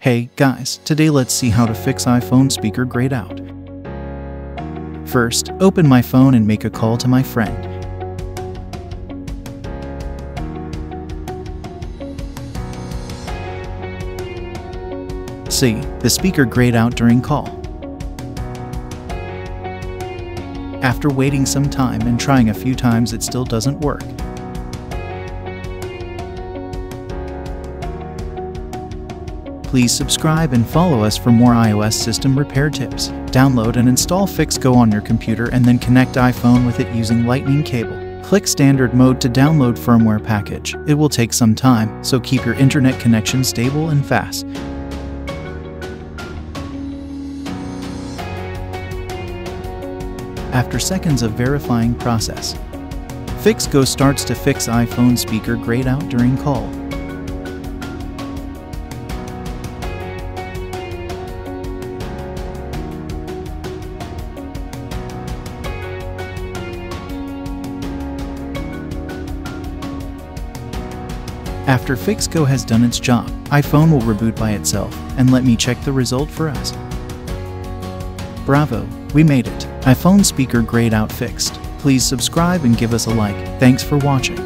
Hey guys, today let's see how to fix iPhone speaker grayed out. First, open my phone and make a call to my friend. See, the speaker grayed out during call. After waiting some time and trying a few times, it still doesn't work. Please subscribe and follow us for more iOS system repair tips. Download and install FixGo on your computer and then connect iPhone with it using Lightning cable. Click Standard Mode to download firmware package. It will take some time, so keep your internet connection stable and fast. After seconds of verifying process, FixGo starts to fix iPhone speaker grayed out during call. After FixGo has done its job, iPhone will reboot by itself, and let me check the result for us. Bravo, we made it! iPhone speaker grayed out fixed. Please subscribe and give us a like. Thanks for watching.